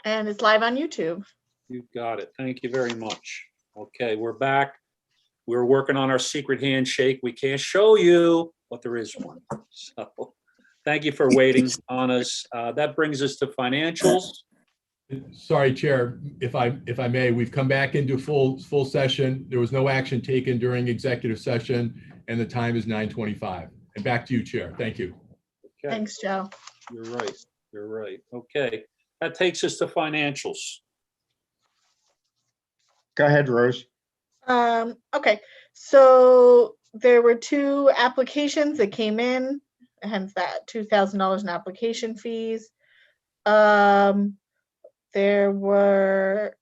And it's live on YouTube. You got it. Thank you very much. Okay, we're back. We're working on our secret handshake. We can't show you, but there is one. So thank you for waiting on us. That brings us to financials. Sorry, Chair, if I may, we've come back into full session. There was no action taken during executive session, and the time is 9:25. And back to you, Chair. Thank you. Okay. Thanks, Joe. You're right. You're right. Okay, that takes us to financials. Go ahead, Rose. Okay, so there were 2 applications that came in, hence that $2,000 in application fees. There were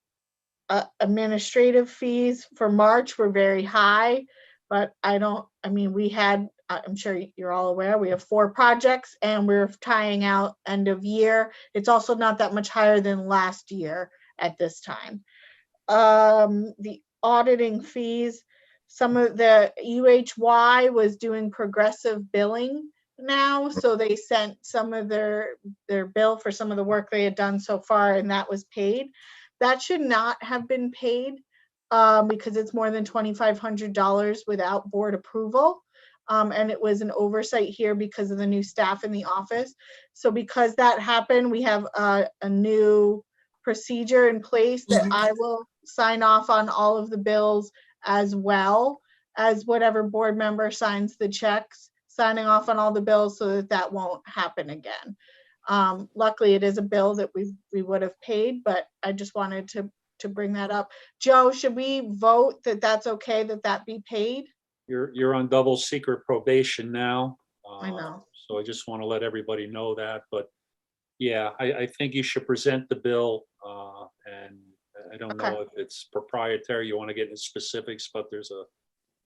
administrative fees for March were very high, but we had, I'm sure you're all aware, we have 4 projects and we're tying out end of year. It's also not that much higher than last year at this time. The auditing fees, some of the UHY was doing progressive billing now, so they sent some of their bill for some of the work they had done so far, and that was paid. That should not have been paid because it's more than $2,500 without board approval. And it was an oversight here because of the new staff in the office. So because that happened, we have a new procedure in place that I will sign off on all of the bills as well as whatever board member signs the checks, signing off on all the bills so that that won't happen again. Luckily, it is a bill that we would have paid, but I just wanted to bring that up. Joe, should we vote that that's okay that that be paid? You're on double secret probation now. I know. So I just want to let everybody know that. But yeah, I think you should present the bill. And I don't know if it's proprietary. You want to get into specifics, but there's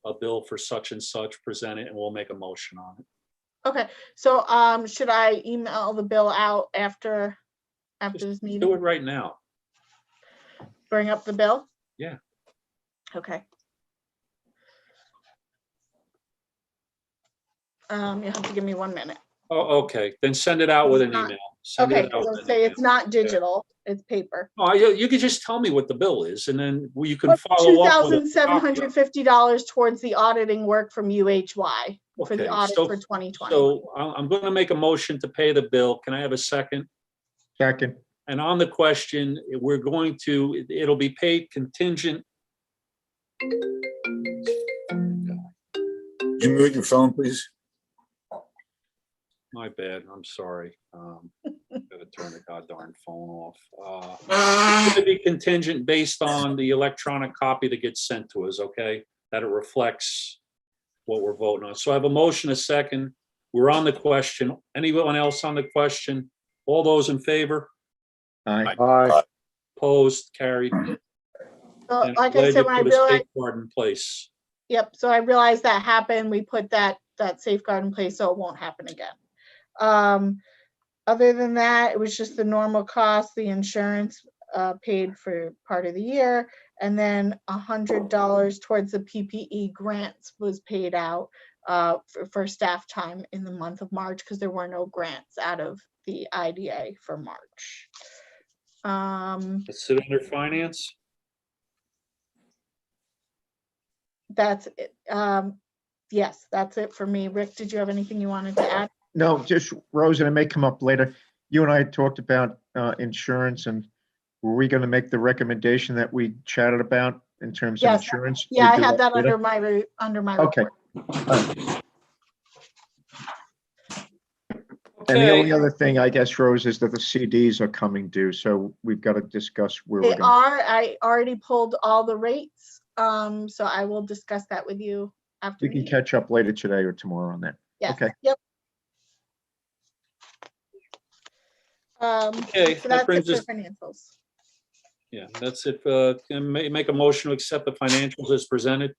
a bill for such and such. Present it, and we'll make a motion on it. Okay. So should I email the bill out after this meeting? Do it right now. Bring up the bill? Yeah. Okay. You have to give me 1 minute. Oh, okay. Then send it out with an email. Send Okay, it out so with an say email. it's not digital, it's paper. Oh, you can just tell me what the bill is, and then you can follow up with a copy. $2,750 towards the auditing work from UHY for the Okay, audit so- for 2020. So I'm going to make a motion to pay the bill. Can I have a second? Second. And on the question, it'll be paid contingent. Can you mute your phone, please? My bad, I'm sorry. Gotta turn the goddamn phone off. It's gonna be contingent based on the electronic copy that gets sent to us, okay? That it reflects what we're voting on. So I have a motion, a second. We're on the question. Anyone else on the question? All those in favor? Aye. Aye. Opposed, carried. So, And like I'm I glad said, you when I put a realized, safeguard in place. yep, so I realized that happened, we put that safeguard in place so it won't happen again. Other than that, it was just the normal cost, the insurance paid for part of the year, and then $100 towards the PPE grants was paid out for staff time in the month of March because there were no grants out of the IDA for March. Let's sit under finance. That's it. Yes, that's it for me. Rick, did you have anything you wanted to add? No, just Rose, and it may come up later. You and I had talked about insurance, and were we going to make the recommendation that we chatted about in terms of Yes. insurance? Yeah, We'd I do had that later? under my Okay. report. And the only Okay, other thing, I guess, Rose, is that the CDs are coming due, so we've got to discuss where They we're going. are. I already pulled all the rates. So I will discuss that with you after. We can meeting. catch up later today or tomorrow on that. Yes. Okay. Yep. Okay, So that that's it brings for us- financials. yeah, that's it. Can I make a motion to accept the financials as presented?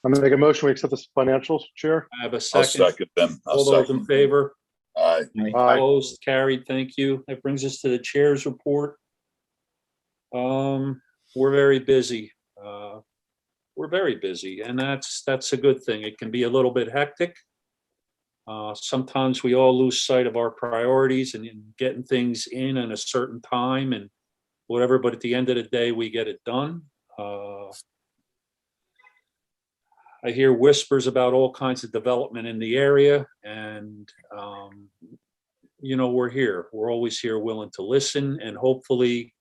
I'm gonna make a motion, we accept the financials, Chair. I have a I'll second. second them. All those in favor? Aye. Aye. Opposed, carried, thank you. That brings us to the chair's report. We're very busy. We're very busy, and that's a good thing. It can be a little bit hectic. Sometimes we all lose sight of our priorities and in getting things in a certain time and whatever, but at the end of the day, we get it done. I hear whispers about all kinds of development in the area, and we're here. We're always here, willing to listen, and hopefully,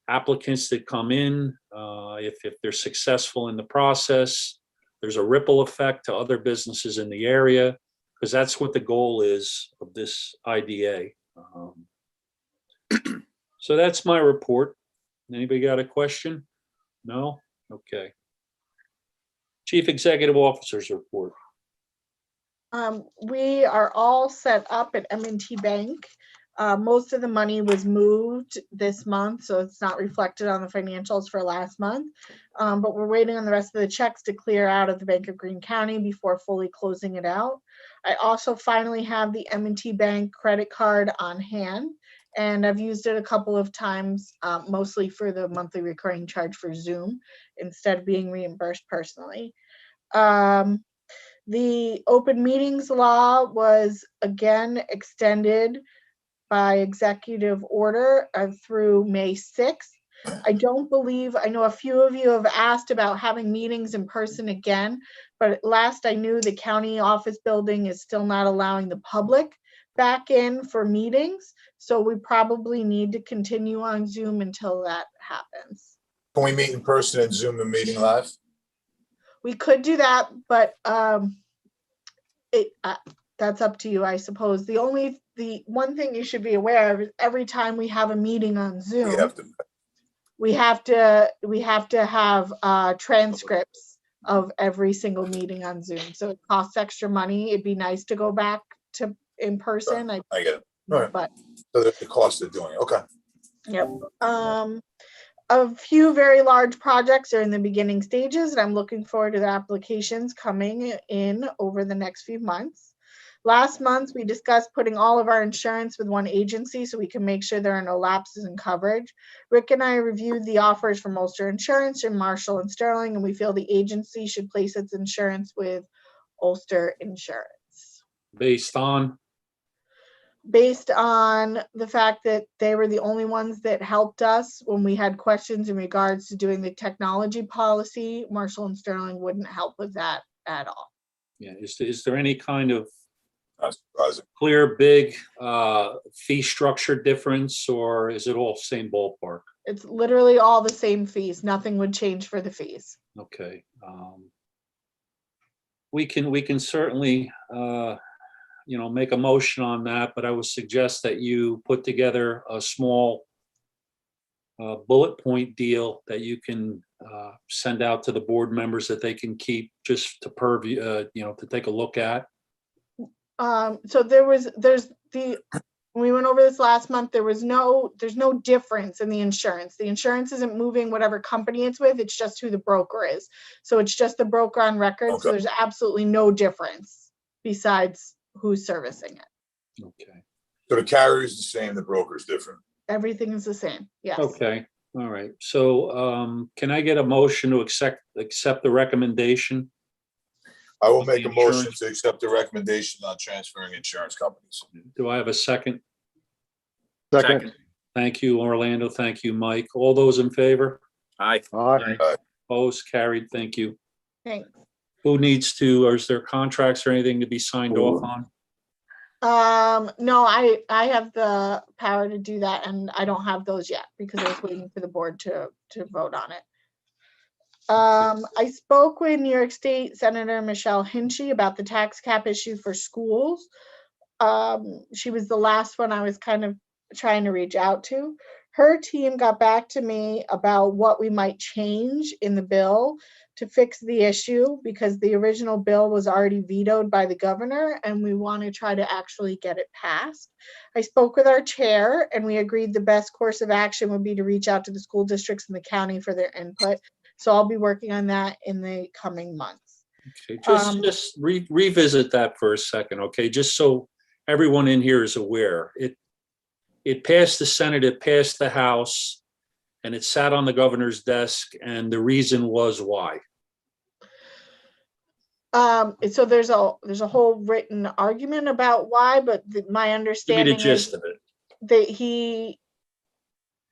applicants that come in, if they're successful in the process, there's a ripple effect to other businesses in the area, because that's what the goal is of this IDA. So that's my report. Anybody got a question? No? Okay. Chief Executive Officer's report. We are all set up at M&T Bank. Most of the money was moved this month, so it's not reflected on the financials for last month. But we're waiting on the rest of the checks to clear out of the Bank of Greene County before fully closing it out. I also finally have the M&T Bank credit card on hand, and I've used it a couple of times, mostly for the monthly recurring charge for Zoom instead of being reimbursed personally. The open meetings law was again extended by executive order through May 6th. I know a few of you have asked about having meetings in person again, but last I knew the county office building is still not allowing the public back in for meetings. So we probably need to continue on Zoom until that happens. Can we meet in person and Zoom the meeting live? We could do that, but that's up to you, I suppose. The one thing you should be aware of is every time we have a meeting on Zoom, we have to have transcripts of every single meeting on Zoom. So it costs extra money. It'd be nice to go back to in person. I get it. All right. But So the cost of doing it. Okay. yep. A few very large projects are in the beginning stages, and I'm looking forward to the applications coming in over the next few months. Last month, we discussed putting all of our insurance with one agency so we can make sure there are no lapses in coverage. Rick and I reviewed the offers from Ulster Insurance and Marshall and Sterling, and we feel the agency should place its insurance with Ulster Insurance. Based on the fact that they were the only ones that helped us when we had questions in regards to doing the technology policy. Marshall and Sterling wouldn't help with that at all. Yeah, is there any kind of Not surprising. clear, big fee structure difference, or is it all same ballpark? It's literally all the same fees. Nothing would change for the fees. Okay. We can certainly make a motion on that, but I would suggest that you put together a small bullet point deal that you can send out to the board members that they can keep just to purview, to take a look at. So when we went over this last month, there's no difference in the insurance. The insurance isn't moving whatever company it's with. It's just who the broker is. So it's just the broker on record. Okay. So there's absolutely no difference besides who's servicing it. Okay. So the carrier is the same, the broker is different. Everything is the same. Yes. Okay. All right. So can I get a motion to accept the recommendation? I will With make the a motion insurance. to accept the recommendation on transferring insurance companies. Do I have a second? Second. Thank you, Orlando. Thank you, Mike. All those in favor? Aye. Aye. Opposed? Carried. Thank you. Thanks. Who needs to, or is there contracts or anything to be signed off on? No, I have the power to do that, and I don't have those yet because I was waiting for the board to vote on it. I spoke with New York State Senator Michelle Hinchy about the tax cap issue for schools. She was the last one I was kind of trying to reach out to. Her team got back to me about what we might change in the bill to fix the issue, because the original bill was already vetoed by the governor and we want to try to actually get it passed. I spoke with our chair and we agreed the best course of action would be to reach out to the school districts in the county for their input. So I'll be working on that in the coming months. Okay, just revisit that for a second, okay? Just so everyone in here is aware. It passed the Senate, it passed the House, and it sat on the governor's desk, and the reason was why? So there's a whole written argument about why, but my Give me the understanding gist is of it. that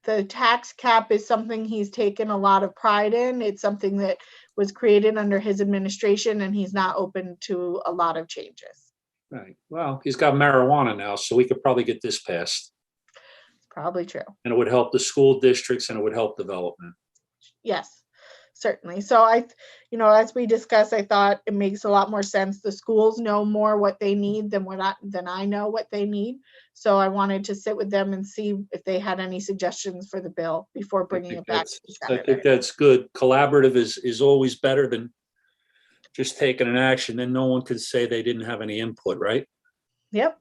the tax cap is something he's taken a lot of pride in. It's something that was created under his administration, and he's not open to a lot of changes. Right. Well, he's got marijuana now, so we could probably get this passed. It's probably true. And it would help the school districts and it would help development. Yes, certainly. So as we discussed, I thought it makes a lot more sense. The schools know more what they need than I know what they need. So I wanted to sit with them and see if they had any suggestions for the bill before bringing it back to the I think Senate. that's good. Collaborative is always better than just taking an action. Then no one could say they didn't have any input, right? Yep.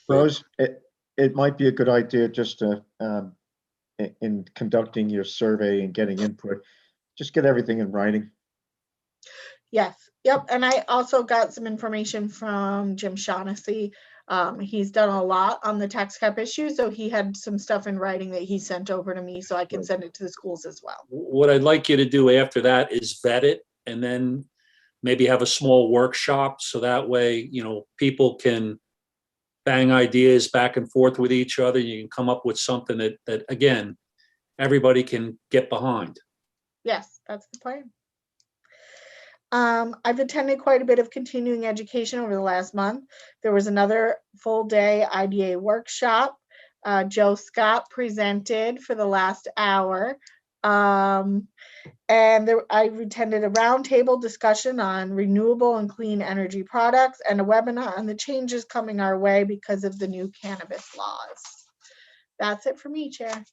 Rose, it might be a good idea just to, in conducting your survey and getting input, just get everything in writing. Yes. Yep. And I also got some information from Jim Shaughnessy. He's done a lot on the tax cap issue, so he had some stuff in writing that he sent over to me, so I can send it to the schools as well. What I'd like you to do after that is vet it and then maybe have a small workshop. So that way, people can bang ideas back and forth with each other. You can come up with something that again, everybody can get behind. Yes, that's the plan. I've attended quite a bit of continuing education over the last month. There was another full day IDA workshop. Joe Scott presented for the last hour. I attended a roundtable discussion on renewable and clean energy products and a webinar on the changes coming our way because of the new cannabis laws. That's it for me, Chair.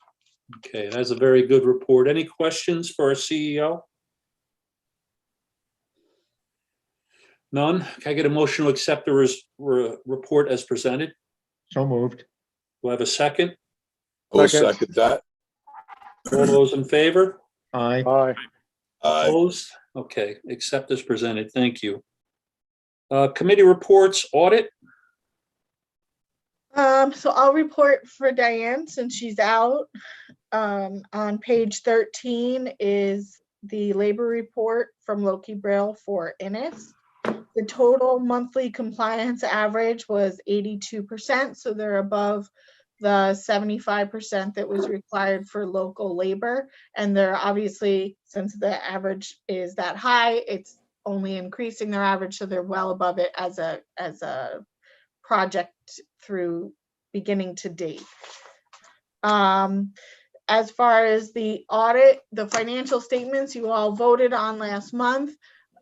Okay, that's a very good report. Any questions for our CEO? None? Can I get a motion to accept the report as presented? So moved. Do I have a second? I'll Second. second that. All those in favor? Aye. Aye. Aye. Opposed? Okay, accept as presented. Thank you. Committee reports, audit. So I'll report for Diane since she's out. On page 13 is the labor report from Loki Brill for Innis. The total monthly compliance average was 82%, so they're above the 75% that was required for local labor. And they're obviously, since the average is that high, it's only increasing their average, so they're well above it as a project through beginning to date. As far as the audit, the financial statements you all voted on last month,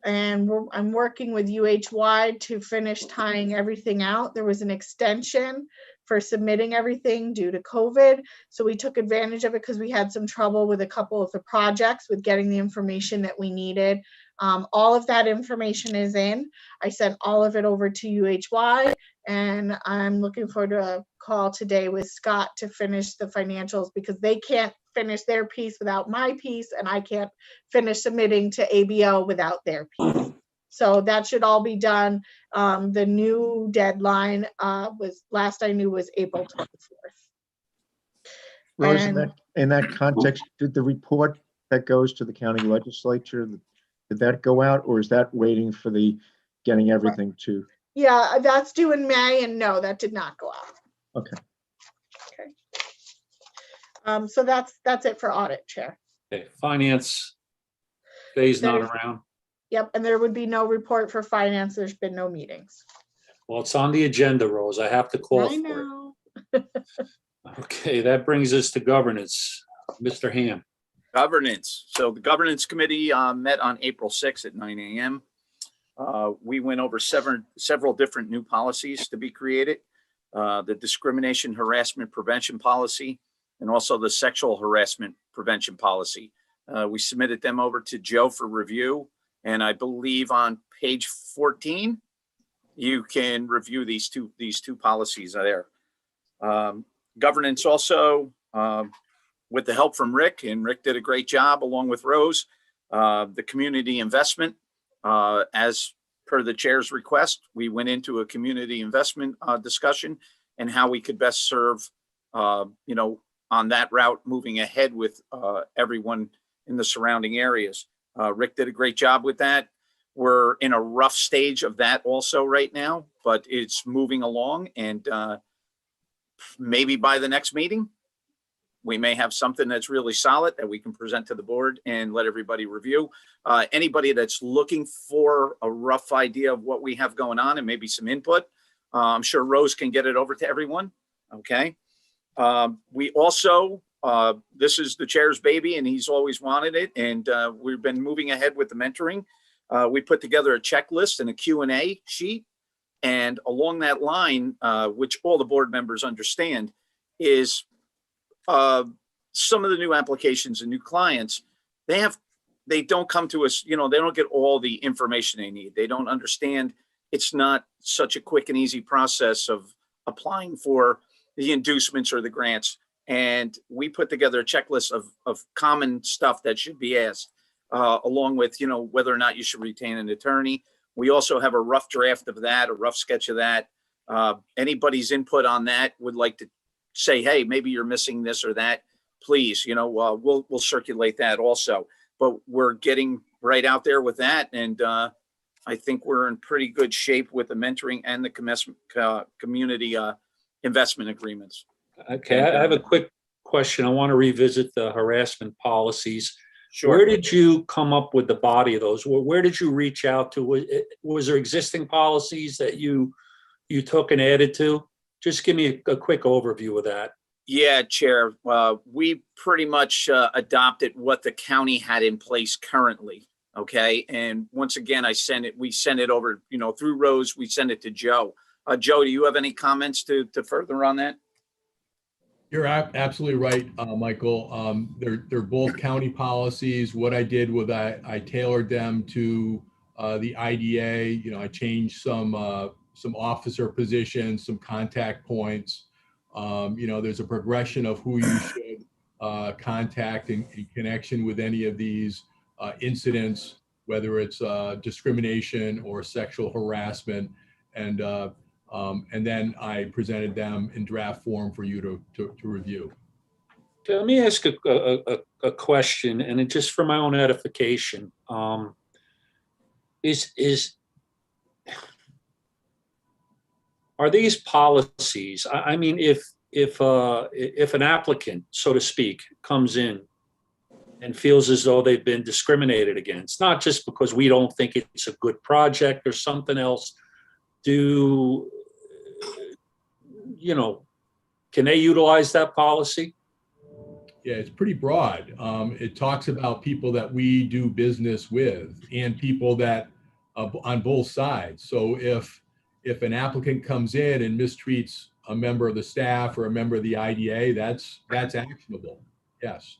and I'm working with UHY to finish tying everything out. There was an extension for submitting everything due to COVID. So we took advantage of it because we had some trouble with a couple of the projects with getting the information that we needed. All of that information is in. I sent all of it over to UHY, and I'm looking forward to a call today with Scott to finish the financials because they can't finish their piece without my piece, and I can't finish submitting to ABO without their piece. So that should all be done. The new deadline was, last I knew, was April 24th. Rose, And- in that context, did the report that goes to the county legislature, did that go out, or is that waiting for the getting everything to? Yeah, that's due in May, and no, that did not go out. Okay. So that's it for audit, Chair. Okay, finance. Faye's not There's- around. Yep, and there would be no report for finance. There's been no meetings. Well, it's on the agenda, Rose. I have to call I for it. know. Okay, that brings us to governance. Mr. Ham. Governance. So the governance committee met on April 6th at 9 a.m. We went over several different new policies to be created. The discrimination harassment prevention policy and also the sexual harassment prevention policy. We submitted them over to Joe for review. And I believe on page 14, you can review these two policies there. Governance also, with the help from Rick, and Rick did a great job along with Rose, the community investment, as per the chair's request, we went into a community investment discussion and how we could best serve, on that route moving ahead with everyone in the surrounding areas. Rick did a great job with that. We're in a rough stage of that also right now, but it's moving along, and maybe by the next meeting, we may have something that's really solid that we can present to the board and let everybody review. Anybody that's looking for a rough idea of what we have going on and maybe some input, I'm sure Rose can get it over to everyone. Okay. We also, this is the chair's baby and he's always wanted it. And we've been moving ahead with the mentoring. We put together a checklist and a Q&A sheet. And along that line, which all the board members understand, is some of the new applications and new clients, they don't come to us, they don't get all the information they need. They don't understand it's not such a quick and easy process of applying for the inducements or the grants. And we put together a checklist of common stuff that should be asked, along with, whether or not you should retain an attorney. We also have a rough draft of that, a rough sketch of that. Anybody's input on that would like to say, hey, maybe you're missing this or that, please, we'll circulate that also. But we're getting right out there with that. And I think we're in pretty good shape with the mentoring and the community investment agreements. Okay, I have a quick question. I want to revisit the harassment policies. Sure. Where did you come up with the body of those? Where did you reach out to? Was there existing policies that you took and added to? Just give me a quick overview of that. Yeah, Chair. We pretty much adopted what the county had in place currently. Okay. And once again, we sent it over, through Rose, we send it to Joe. Joe, do you have any comments to further on that? You're absolutely right, Michael. They're both county policies. What I did was I tailored them to the IDA. I changed some officer positions, some contact points. There's a progression of who you should contact in connection with any of these incidents, whether it's discrimination or sexual harassment. And then I presented them in draft form for you to review. Okay, let me ask a question, and just for my own edification. Are these policies? I mean, if an applicant, so to speak, comes in and feels as though they've been discriminated against, not just because we don't think it's a good project or something else, can they utilize that policy? Yeah, it's pretty broad. It talks about people that we do business with and people that on both sides. So if an applicant comes in and mistreats a member of the staff or a member of the IDA, that's actionable. Yes.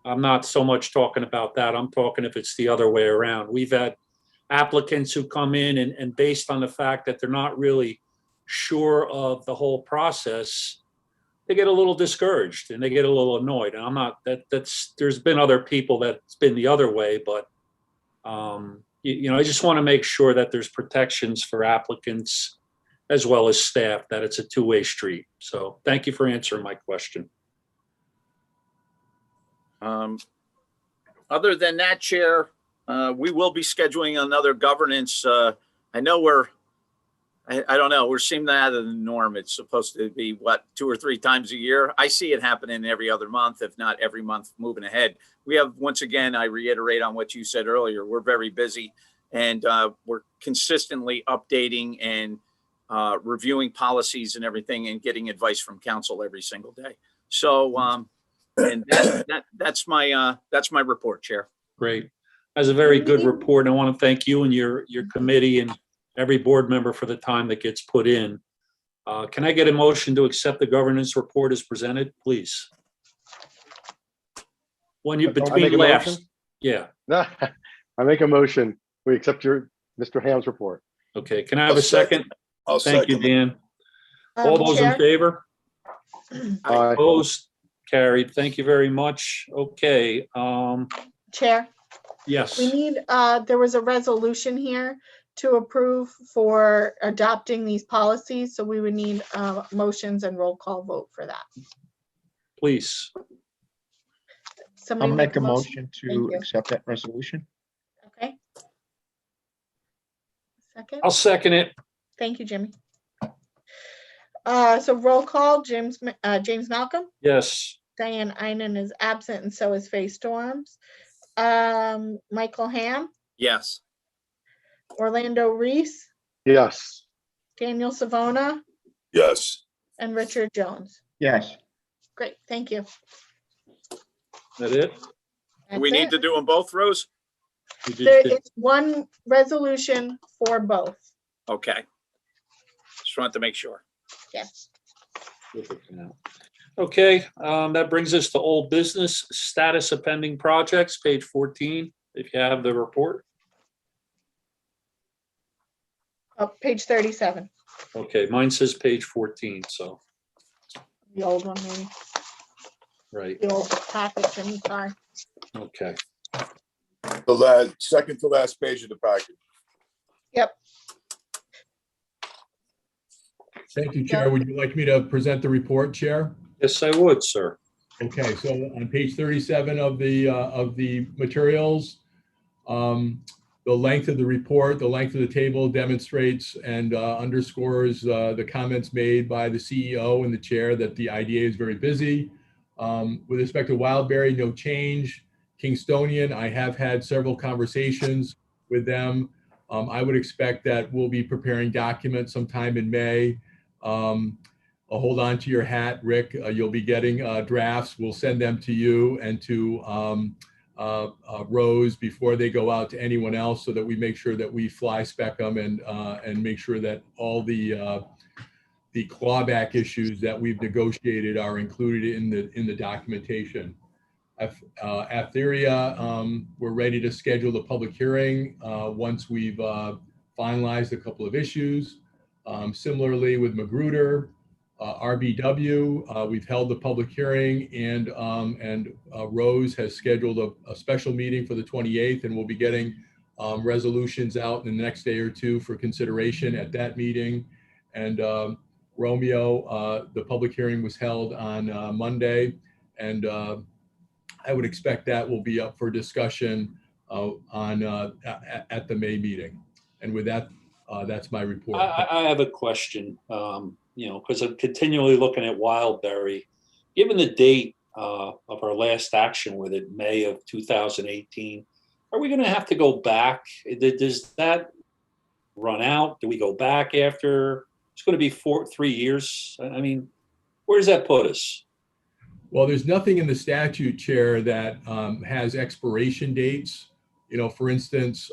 I'm not so much talking about that. I'm talking if it's the other way around. We've had applicants who come in and based on the fact that they're not really sure of the whole process, they get a little discouraged and they get a little annoyed. And I'm not there's been other people that's been the other way, but I just want to make sure that there's protections for applicants as well as staff, that it's a two-way street. So thank you for answering my question. Other than that, Chair, we will be scheduling another governance. I know I don't know, we're seeming out of the norm. It's supposed to be 2 or 3 times a year. I see it happening every other month, if not every month moving ahead. We have, once again, I reiterate on what you said earlier, we're very busy and we're consistently updating and reviewing policies and everything and getting advice from council every single day. So, and that's my report, Chair. Great. That's a very good report. And I want to thank you and your committee and every board member for the time that gets put in. Can I get a motion to accept the governance report as presented, please? When you between laughs. Yeah. I make a motion. We accept Mr. Ham's report. Okay. Can I have a second? I'll Thank you, second. Dan. All those in Chair? favor? Aye. Opposed? Carried. Thank you very much. Okay. Chair, Yes. we need, there was a resolution here to approve for adopting these policies, so we would need motions and roll call vote for that. Please. Somebody I'll make a motion Thank to you. accept that resolution. Okay. Second? I'll second it. Thank you, Jimmy. So roll call, James Malcolm, Yes. Diane Einen is absent, and so is Faye Storms. Michael Ham, Yes. Orlando Reese, Yes. Daniel Savona, Yes. and Richard Jones. Yes. Great, thank you. That it? Do we That's need it. to do them both, Rose? You just There did- is one resolution for both. Okay. Just wanted to make sure. Yes. Okay, that brings us to old business, status of pending projects, page 14, if you have the report. Oh, page 37, Okay, mine says page 14, so, the old one, maybe, right, the old package, I'm sorry. okay. The second to last page of the packet. Yep, Thank you, Chair. Would you like me to present the report, Chair? Yes, I would, sir. Okay, so on page 37 of the materials, the length of the report, the length of the table demonstrates and underscores the comments made by the CEO and the chair that the IDA is very busy. With respect to Wildberry, no change. Kingstonian, I have had several conversations with them. I would expect that we'll be preparing documents sometime in May. Hold on to your hat, Rick. You'll be getting drafts. We'll send them to you and to Rose before they go out to anyone else, so that we make sure that we fly spec them and make sure that all the clawback issues that we've negotiated are included in the documentation. Atheria, we're ready to schedule the public hearing once we've finalized a couple of issues. Similarly with Magruder, RBW, we've held the public hearing, and Rose has scheduled a special meeting for the 28th, and we'll be getting resolutions out in the next day or two for consideration at that meeting. And Romeo, the public hearing was held on Monday, and I would expect that will be up for discussion at the May meeting. And with that, that's my report. I have a question, because I'm continually looking at Wildberry. Given the date of our last action with it, May of 2018, are we going to have to go back? Does that run out? Do we go back after? It's going to be 3 years. I mean, where does that put us? Well, there's nothing in the statute, Chair, that has expiration dates. For instance,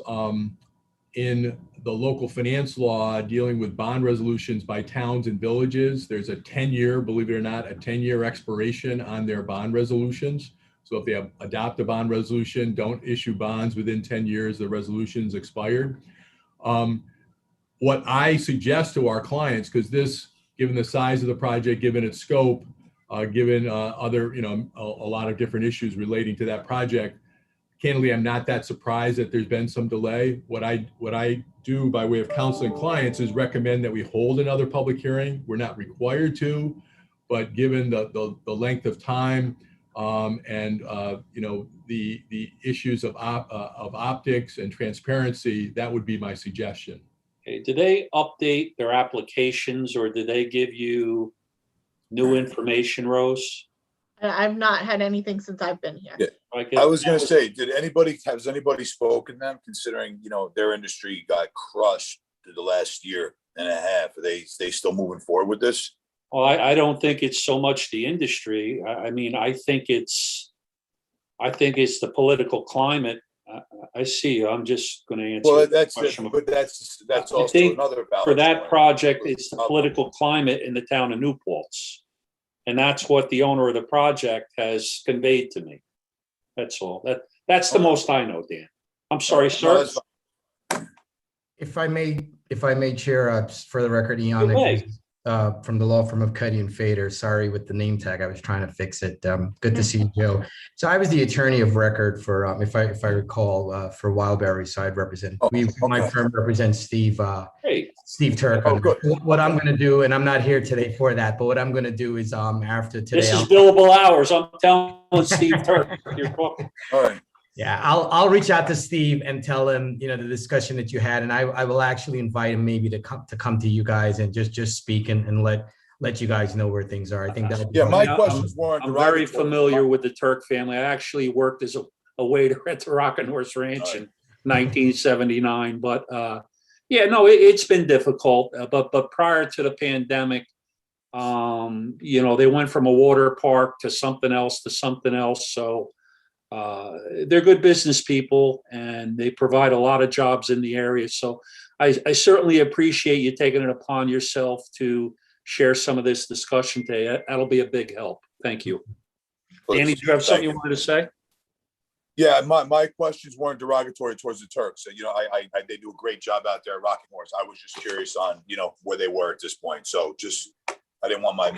in the local finance law dealing with bond resolutions by towns and villages, there's a 10-year, believe it or not, a 10-year expiration on their bond resolutions. So if they adopt a bond resolution, don't issue bonds within 10 years, the resolution's expired. What I suggest to our clients, because this, given the size of the project, given its scope, given other, a lot of different issues relating to that project, candidly, I'm not that surprised that there's been some delay. What I do by way of counseling clients is recommend that we hold another public hearing. We're not required to, but given the length of time and the issues of optics and transparency, that would be my suggestion. Okay, do they update their applications, or do they give you new information, Rose? I've not had anything since I've been here. Yeah. I was going to say, has anybody spoken to them, considering, their industry got crushed through the last year and a half? Are they still moving forward with this? Well, I don't think it's so much the industry. I mean, I think it's the political climate. I see. I'm just going to answer. Well, the question. but that's I also think another valid for that point. project, it's the political climate in the town of New Paltz. And that's what the owner of the project has conveyed to me. That's all. That's the most I know, Dan. I'm sorry, No, sir. that's fine. If I may, Chair, just for the record, Ian, Good way. from the law firm of Cuddy and Fader. Sorry with the name tag. I was trying to fix it. Good to see you, Joe. So I was the attorney of record for, if I recall, for Wildberry. So I'd represent. My firm represents Steve. Hey, Steve Turk. Oh, good. What I'm going to do, and I'm not here today for that, but what I'm going to do is after today. this is billable hours. I'm telling Steve Turk. You're talking. All right. Yeah, I'll reach out to Steve and tell him, the discussion that you had, and I will actually invite him maybe to come to you guys and just speak and let you guys know where things are. I think that'll be. Yeah, my Yeah, questions weren't I'm very derogatory. familiar with the Turk family. I actually worked as a waiter at the Rock and Horse Ranch in 1979. But yeah, no, it's been difficult. But prior to the pandemic, they went from a water park to something else. So they're good business people, and they provide a lot of jobs in the area. So I certainly appreciate you taking it upon yourself to share some of this discussion today. That'll be a big help. Thank you. Danny, do you have something you wanted to say? Yeah, my questions weren't derogatory towards the Turks. They do a great job out there at Rocking Horse. I was just curious on, where they were at this point. So I didn't want my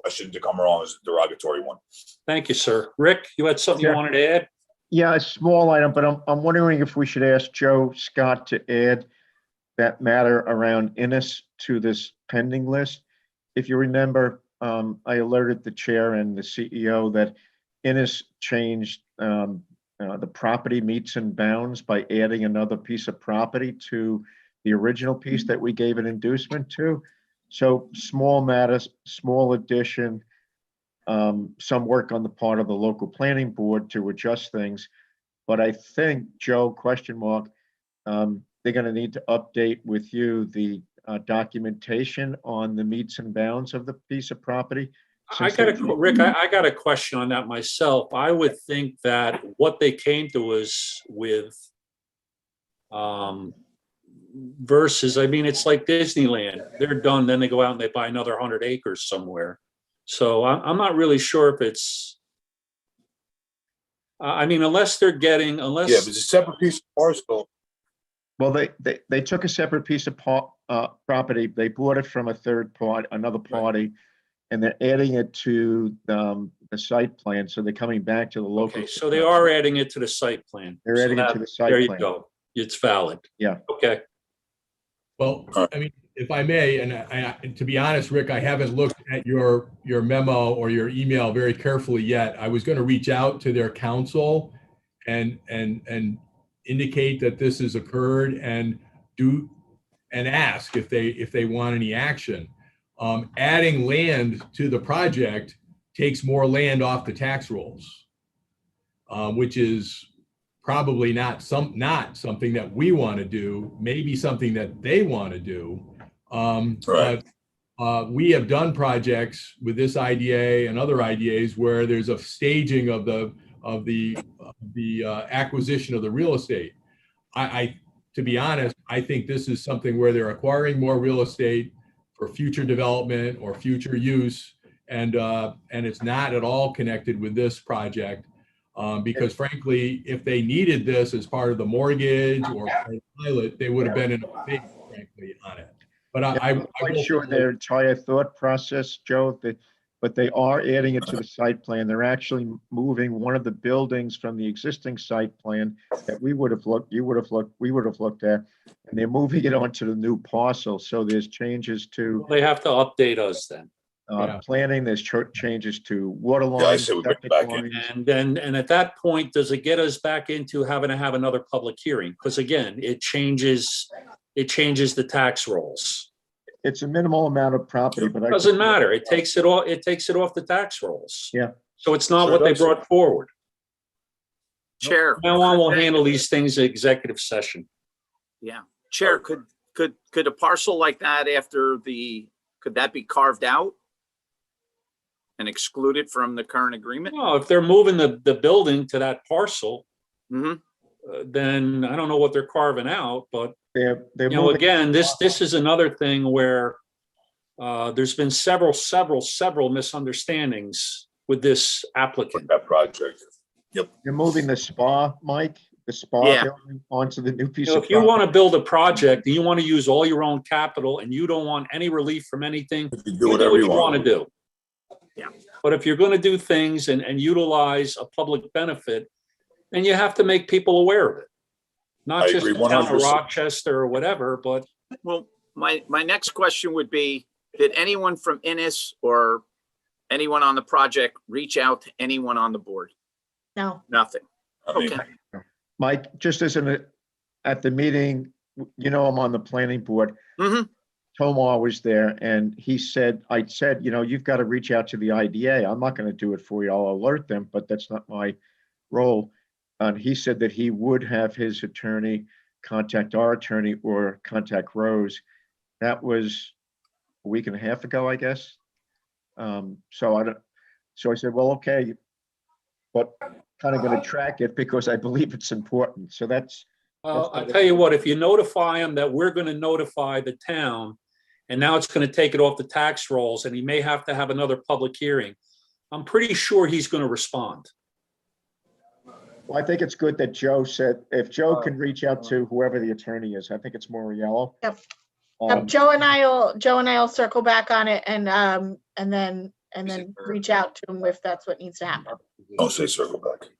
question to come wrong as a derogatory one. Thank you, sir. Rick, you had something you Yeah. wanted to add? Yeah, a small item, but I'm wondering if we should ask Joe Scott to add that matter around Innis to this pending list. If you remember, I alerted the chair and the CEO that Innis changed the property meets and bounds by adding another piece of property to the original piece that we gave an inducement to. So small matters, small addition, some work on the part of the local planning board to adjust things. But I think, Joe, they're going to need to update with you the documentation on the meets and bounds of the piece of property. Rick, I got a question on that myself. I would think that what they came to us with versus, it's like Disneyland. They're done, then they go out and they buy another 100 acres somewhere. So I'm not really sure if it's, unless they're getting, Yeah, but it's a separate piece of parcel. Well, they took a separate piece of property. They bought it from another party, and they're adding it to the site plan. So they're coming back to the local. Okay, so they are adding it to the site plan. They're adding it to the site There you plan. go. It's valid. Yeah. Okay. Well, if I may, and to be honest, Rick, I haven't looked at your memo or your email very carefully yet. I was going to reach out to their counsel and indicate that this has occurred and ask if they want any action. Adding land to the project takes more land off the tax rolls, which is probably not something that we want to do, maybe something that they want to do. Right. But we have done projects with this IDA and other IDAs where there's a staging of the acquisition of the real estate. To be honest, I think this is something where they're acquiring more real estate for future development or future use, and it's not at all connected with this project. Because frankly, if they needed this as part of the mortgage or pilot, they would have been in a big, frankly, on it. But I'm quite sure their entire thought process, Joe, but they are adding it to the site plan. They're actually moving one of the buildings from the existing site plan that we would have looked at, and they're moving it onto the new parcel. So there's changes to They have to update us then. planning, there's changes to water Yeah, I lines, say we bring it septic back in. lines. And at that point, does it get us back into having to have another public hearing? Because again, it changes the tax rolls. It's a minimal amount of property, but It doesn't matter. It takes it off the tax rolls. Yeah. So it's not Sure what they does. brought forward. Chair. Now on, we'll handle these things in executive session. Yeah. Chair, could a parcel like that could that be carved out and excluded from the current agreement? No, if they're moving the building to that parcel, Mhm. then I don't know what they're carving out, but they're moving. again, this is another thing where there's been several misunderstandings with this applicant. That project. You're moving the spa, Mike, the spa Yeah. building onto the new piece of If you property. want to build a project and you want to use all your own capital and you don't want any relief from anything, You can you do whatever you want. to do. Yeah. But if you're going to do things and utilize a public benefit, then you have to make people aware of it. Not I just agree the town of 100%. Rochester or whatever, but Well, my next question would be, did anyone from Innis or anyone on the project reach out to anyone on the board? No, Nothing. I mean, Okay. Mike, just as at the meeting, I'm on the planning board. Mhm. Tomar was there and I said, you've got to reach out to the IDA. I'm not going to do it for you. I'll alert them, but that's not my role. And he said that he would have his attorney contact our attorney or contact Rose. That was a week and a half ago, I guess. So I said, well, okay, but kind of going to track it because I believe it's important. So that's. Well, I'll tell you what, if you notify him that we're going to notify the town, and now it's going to take it off the tax rolls, and he may have to have another public hearing, I'm pretty sure he's going to respond. Well, I think it's good that Joe said, if Joe can reach out to whoever the attorney is, I think it's Moriello. Yep. Um, Joe and I'll circle back on it and then reach out to him if that's what needs to happen. Don't say circle back.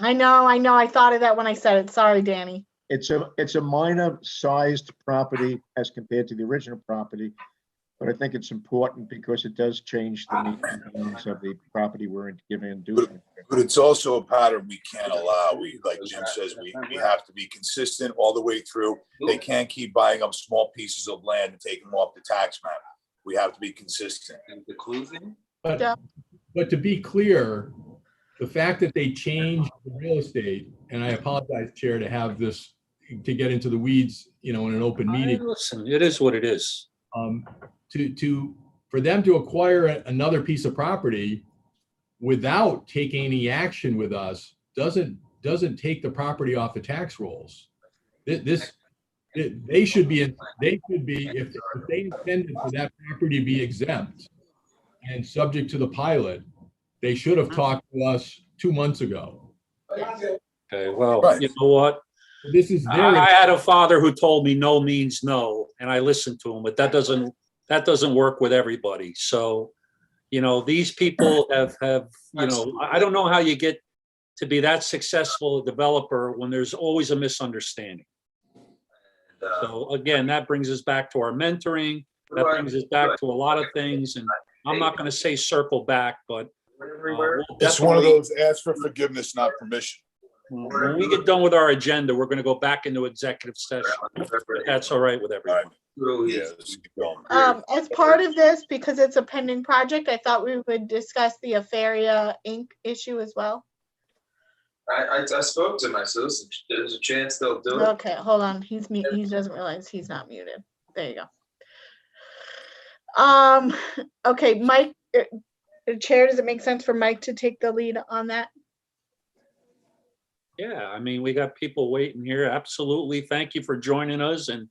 I know. I thought of that when I said it. Sorry, Danny. It's a minor sized property as compared to the original property, but I think it's important because it does change the meanings of the property we're giving inducement. But it's also a pattern we can't allow. Like Jim says, we have to be consistent all the way through. They can't keep buying up small pieces of land and taking them off the tax map. We have to be consistent. But to be clear, the fact that they changed the real estate, and I apologize, Chair, to have this, to get into the weeds, in an open meeting. Listen, it is what it is. For them to acquire another piece of property without taking any action with us doesn't take the property off the tax rolls. They should be, if they intended for that property to be exempt and subject to the pilot, they should have talked to us 2 months ago. Okay, well, Right. you know what? This is I had a father who told me no means no, and I listened to him, but that doesn't work with everybody. So, these people have, I don't know how you get to be that successful a developer when there's always a misunderstanding. So again, that brings us back to our mentoring. That brings us back to a lot of things, and I'm not going to say circle back, but we'll It's one of definitely- those ask for forgiveness, not permission. When we get done with our agenda, we're going to go back into executive session. If that's all right with All everyone. right. Yeah, let's keep going. As part of this, because it's a pending project, I thought we would discuss the Afaria Inc. issue as well. I spoke to my solicitor. There's a chance they'll do it. Okay, hold on. He doesn't realize he's not muted. There you go. Okay, Mike, Chair, does it make sense for Mike to take the lead on that? Yeah, I mean, we got people waiting here. Absolutely. Thank you for joining us, and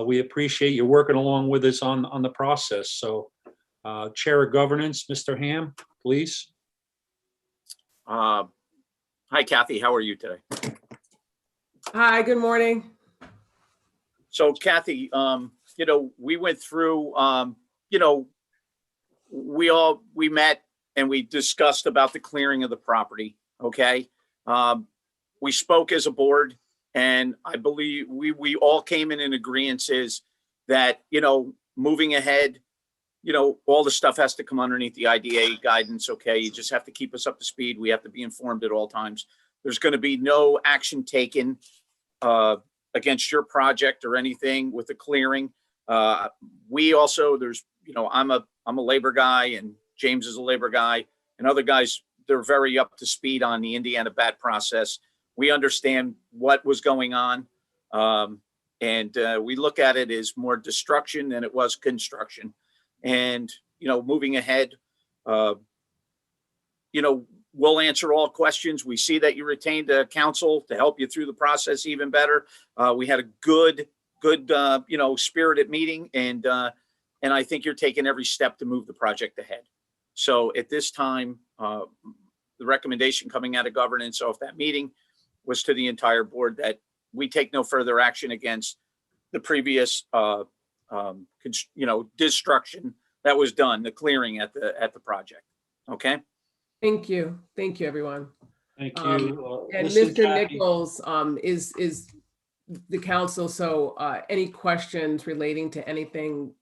we appreciate you working along with us on the process. So, Chair of Governance, Mr. Ham, please. Hi, Kathy. How are you today? Hi, good morning. So Kathy, we went through, we met and we discussed about the clearing of the property. Okay. We spoke as a board, and I believe we all came in agreement is that, moving ahead, all the stuff has to come underneath the IDA guidance. Okay. You just have to keep us up to speed. We have to be informed at all times. There's going to be no action taken against your project or anything with the clearing. We also, I'm a labor guy, and James is a labor guy, and other guys, they're very up to speed on the Indiana BAT process. We understand what was going on. And we look at it as more destruction than it was construction. And, moving ahead, we'll answer all questions. We see that you retained a counsel to help you through the process even better. We had a good, spirited meeting, and I think you're taking every step to move the project ahead. So at this time, the recommendation coming out of governance off that meeting was to the entire board that we take no further action against the previous, destruction that was done, the clearing at the project. Okay. Thank you. Thank you, everyone. Thank you. And Listen, Mr. Kathy, Nichols is the counsel. So any questions relating to anything,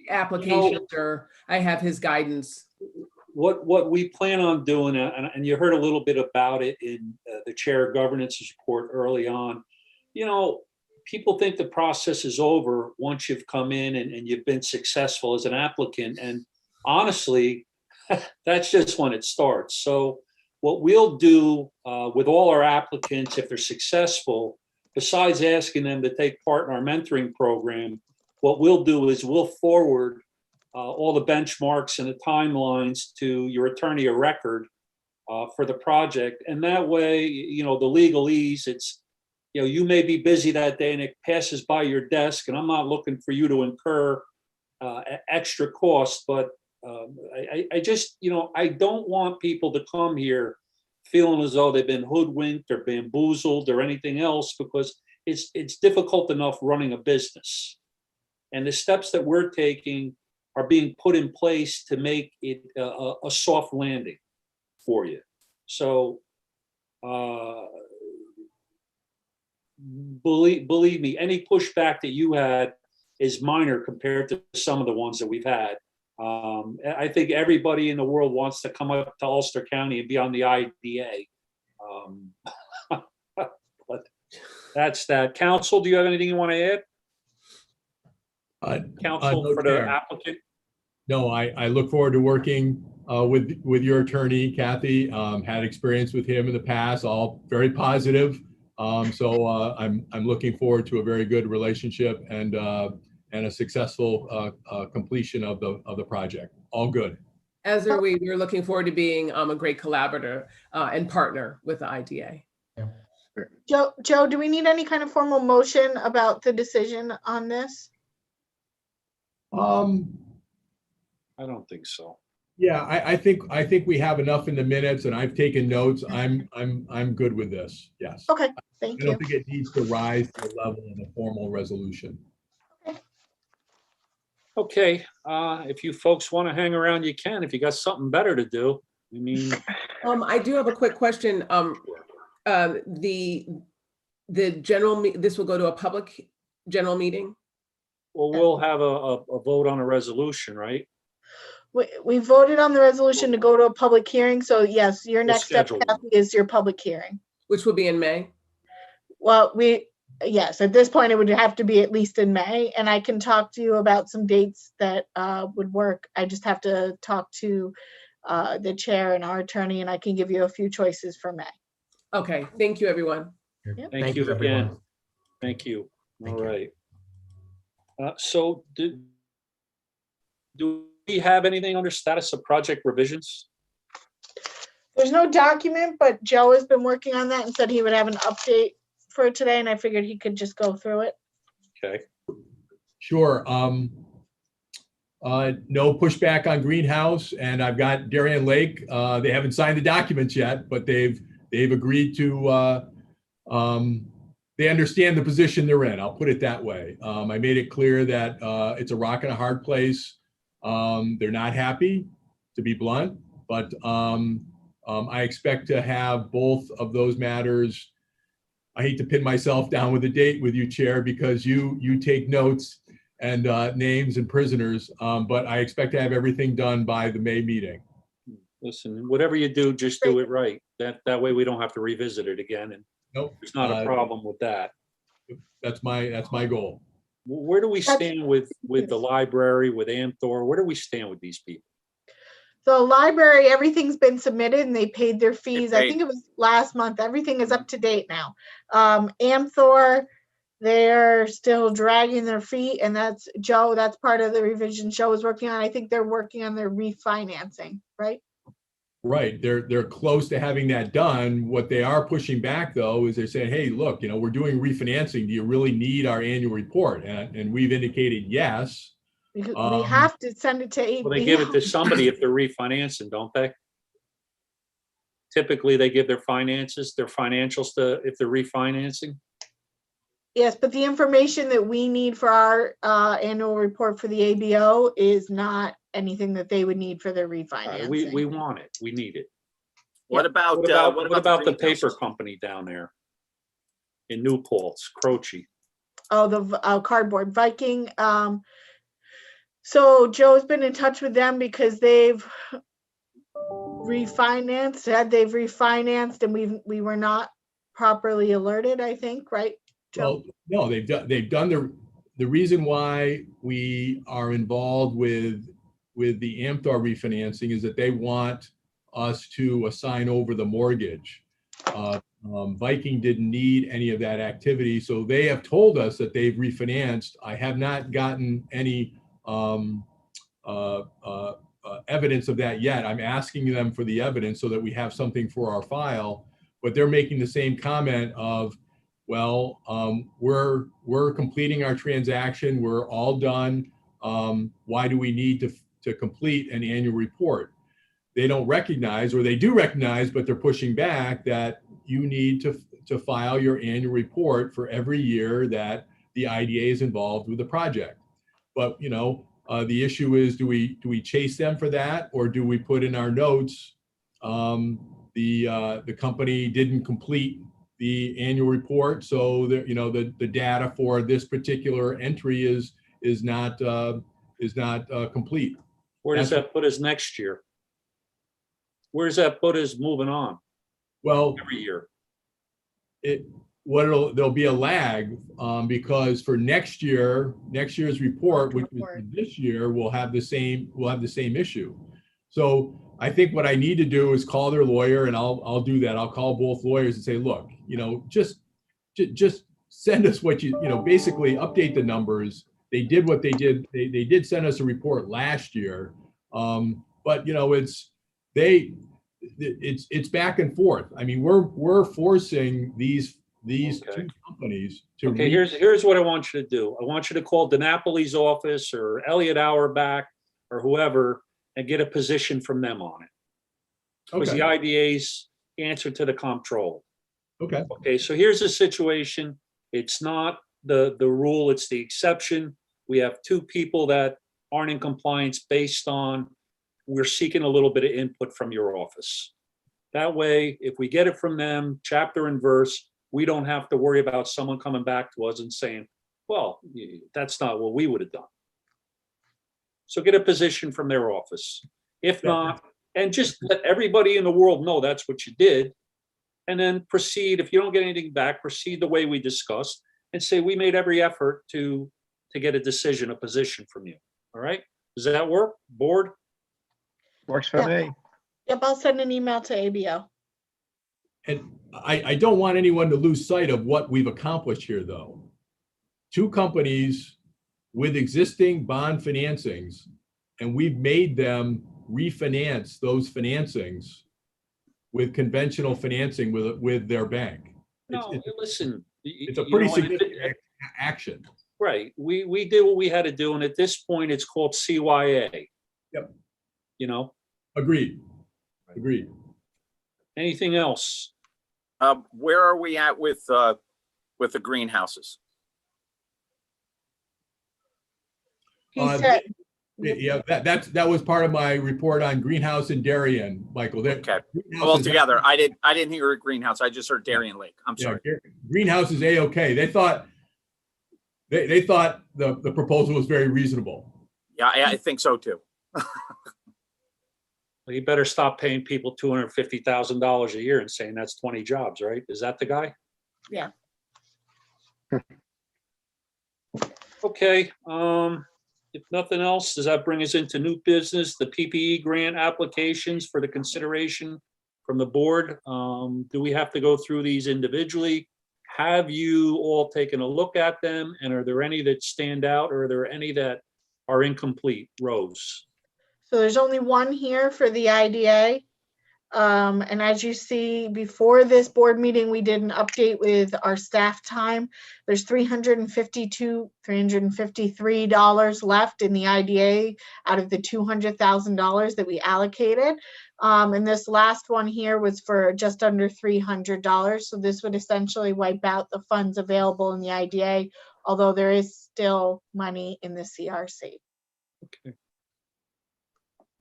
applications, or I have his guidance. what we plan on doing, and you heard a little bit about it in the chair of governance's report early on. You know, people think the process is over once you've come in and you've been successful as an applicant. And honestly, that's just when it starts. So what we'll do with all our applicants, if they're successful, besides asking them to take part in our mentoring program, what we'll do is we'll forward all the benchmarks and the timelines to your attorney of record for the project. And that way, you know, the legalese, it's, you know, you may be busy that day and it passes by your desk, and I'm not looking for you to incur extra costs, but I just, you know, I don't want people to come here feeling as though they've been hoodwinked or bamboozled or anything else, because it's difficult enough running a business. And the steps that we're taking are being put in place to make it a soft landing for you. So believe me, any pushback that you had is minor compared to some of the ones that we've had. I think everybody in the world wants to come up to Ulster County and be on the IDA. But that's that. Counsel, do you have anything you want to add? Counsel no, for the Chair. applicant? No, I look forward to working with your attorney, Kathy. Had experience with him in the past, all very positive. So I'm looking forward to a very good relationship and a successful completion of the project. All good. As are we. We're looking forward to being a great collaborator and partner with the IDA. Joe, do we need any kind of formal motion about the decision on this? I don't think so. Yeah, I think we have enough in the minutes, and I've taken notes. I'm good with this. Yes. Okay, thank I don't you. think it needs to rise to the level of a formal resolution. Okay, if you folks want to hang around, you can. If you got something better to do, I mean. I do have a quick question. The this will go to a public general meeting? Well, we'll have a vote on a resolution, right? We voted on the resolution to go to a public hearing. So yes, your next step, schedule one. Kathy, is your public hearing. Which will be in May? Well, yes, at this point, it would have to be at least in May, and I can talk to you about some dates that would work. I just have to talk to the chair and our attorney, and I can give you a few choices for May. Okay, thank you, everyone. Thank you everyone. again. Thank you. Thank All you. right. So do we have anything under status of project revisions? There's no document, but Joe has been working on that and said he would have an update for today, and I figured he could just go through it. Okay. Sure. No pushback on greenhouse, and I've got Darien Lake. They haven't signed the documents yet, but they've agreed to. They understand the position they're in. I'll put it that way. I made it clear that it's a rock and a hard place. They're not happy, to be blunt, but I expect to have both of those matters. I hate to pin myself down with a date with you, Chair, because you take notes and names and prisoners, but I expect to have everything done by the May meeting. Listen, whatever you do, just do it right. That way we don't have to revisit it again, and Nope. there's not a problem with that. That's my goal. Where do we stand with the library, with Amthor? Where do we stand with these people? The library, everything's been submitted and they paid their fees. I paid. think it was last month. Everything is up to date now. Amthor, they're still dragging their feet, and that's Joe. That's part of the revision Joe is working on. I think they're working on their refinancing, right? Right. They're close to having that done. What they are pushing back, though, is they're saying, hey, look, we're doing refinancing. Do you really need our annual report? And we've indicated yes. We have to send it to ABO. Well, they give it to somebody if they're refinancing, don't they? Typically, they give their financials to if they're refinancing. Yes, but the information that we need for our annual report for the ABO is not anything that they would need for their refinancing. We want it. We need it. What about What about the paper greenhouses? company down there in New Paltz, Croce? Oh, the cardboard Viking. So Joe's been in touch with them because they've refinanced, said they've refinanced and we were not properly alerted, I think, right? Joe? Well, no, they've done the reason why we are involved with the Amthor refinancing is that they want us to assign over the mortgage. Viking didn't need any of that activity, so they have told us that they've refinanced. I have not gotten any evidence of that yet. I'm asking them for the evidence so that we have something for our file, but they're making the same comment of, well, we're completing our transaction. We're all done. Why do we need to complete an annual report? They don't recognize, or they do recognize, but they're pushing back that you need to file your annual report for every year that the IDA is involved with the project. But, the issue is, do we chase them for that, or do we put in our notes, the company didn't complete the annual report, so that, the data for this particular entry is not complete. Where does that put us next year? Where does that put us moving on Well, every year? There'll be a lag, because for next year's report, which is for this year, we'll have the same issue. So I think what I need to do is call their lawyer, and I'll do that. I'll call both lawyers and say, look, just send us what basically update the numbers. They did what they did. They did send us a report last year, but it's back and forth. I mean, we're forcing these two companies to. Okay, here's what I want you to do. I want you to call DiNapoli's office or Elliot Auerbach or whoever and get a position from them on it. Because the IDA's answer to the comptroller. Okay. Okay, so here's the situation. It's not the rule, it's the exception. We have two people that aren't in compliance based on, we're seeking a little bit of input from your office. That way, if we get it from them, chapter and verse, we don't have to worry about someone coming back to us and saying, well, that's not what we would have done. So get a position from their office. If not, and just let everybody in the world know that's what you did. And then proceed, if you don't get anything back, proceed the way we discussed and say, we made every effort to get a decision, a position from you. All right? Does that work, board? Works for me. Yep, I'll send an email to ABO. And I don't want anyone to lose sight of what we've accomplished here, though. Two companies with existing bond financings, and we've made them refinance those financings with conventional financing with their bank. No, listen. It's a pretty significant action. Right. We did what we had to do. And at this point, it's called CYA. Yep. Agreed. Agreed. Anything else? Where are we at with the greenhouses? He said, Yeah, that was part of my report on greenhouse and Darien, Michael. Okay. All together. I didn't hear a greenhouse. I just heard Darien Lake. I'm sorry. Greenhouse is A-okay. They thought the proposal was very reasonable. Yeah, I think so too. Well, you better stop paying people $250,000 a year and saying that's 20 jobs, right? Is that the guy? Yeah. Okay. If nothing else, does that bring us into new business? The PPE grant applications for the consideration from the board. Do we have to go through these individually? Have you all taken a look at them? And are there any that stand out, or are there any that are incomplete? Rose? so there's only one here for the IDA. And as you see, before this board meeting, we did an update with our staff time. There's $353 left in the IDA out of the $200,000 that we allocated. And this last one here was for just under $300. So this would essentially wipe out the funds available in the IDA, although there is still money in the CRC. Okay.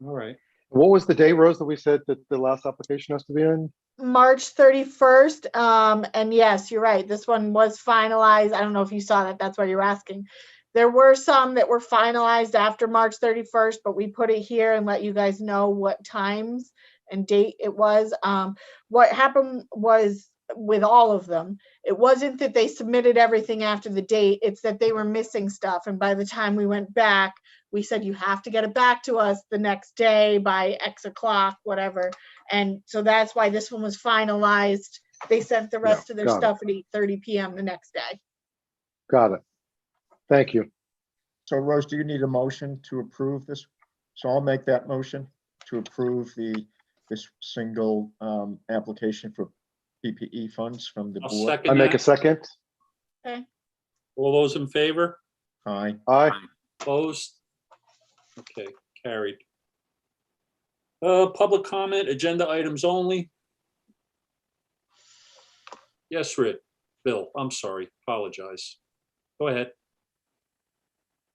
All right. What was the date, Rose, that we said that the last application has to be in? March 31st. And yes, you're right. This one was finalized. I don't know if you saw that. That's why you're asking. There were some that were finalized after March 31st, but we put it here and let you guys know what times and date it was. What happened was with all of them, it wasn't that they submitted everything after the date, it's that they were missing stuff. And by the time we went back, we said, you have to get it back to us the next day by X o'clock, whatever. And so that's why this one was finalized. They sent the rest of their got it. stuff at 8:30 p.m. the next day. Got it. Thank you. So Rose, do you need a motion to approve this? So I'll make that motion to approve this single application for PPE funds from the I'll board. second I make a that. second. All those in favor? Aye. Aye. Opposed? Okay, carried. Public comment, agenda items only. Yes, Bill, I'm sorry, apologize. Go ahead.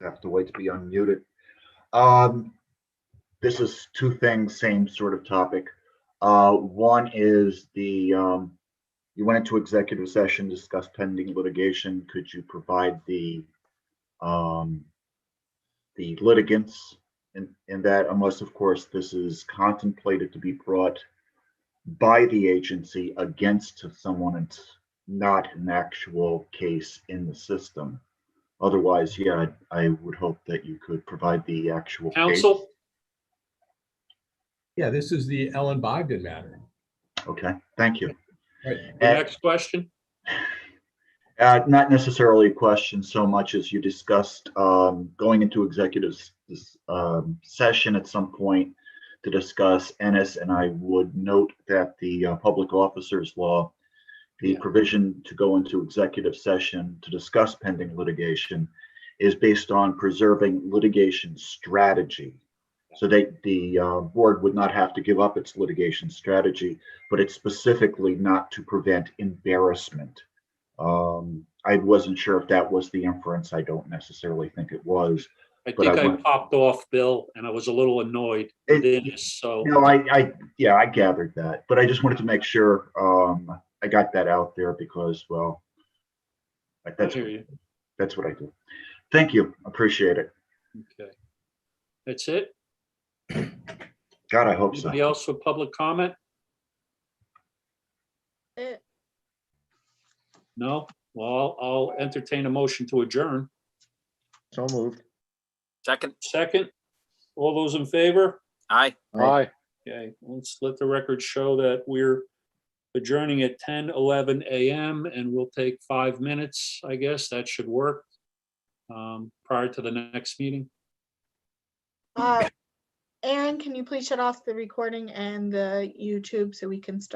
Have to wait to be unmuted. This is two things, same sort of topic. One is you went into executive session, discussed pending litigation. Could you provide the litigants in that, unless of course this is contemplated to be brought by the agency against someone, it's not an actual case in the system. Otherwise, yeah, I would hope that you could provide the actual case. Counsel? Yeah, this is the Ellen Bogdan matter. Okay, thank you. Right. The next question? Not necessarily a question so much as you discussed going into executive session at some point to discuss Ennis, and I would note that the public officers law, the provision to go into executive session to discuss pending litigation is based on preserving litigation strategy. So the board would not have to give up its litigation strategy, but it's specifically not to prevent embarrassment. I wasn't sure if that was the inference. I don't necessarily think it was. I but think I want- popped off, Bill, and I was a little annoyed with this, so. No, I gathered that, but I just wanted to make sure I got that out there because, well, I hear you. that's what I do. Thank you. Appreciate it. Okay. That's it? God, I hope so. Anybody else with public comment? No? Well, I'll entertain a motion to adjourn. So moved. Second, All those in favor? aye. Aye. Okay, let's let the record show that we're adjourning at 10:11 a.m. and we'll take 5 minutes, I guess. That should work prior to the next meeting. Aaron, can you please shut off the recording and the YouTube so we can start?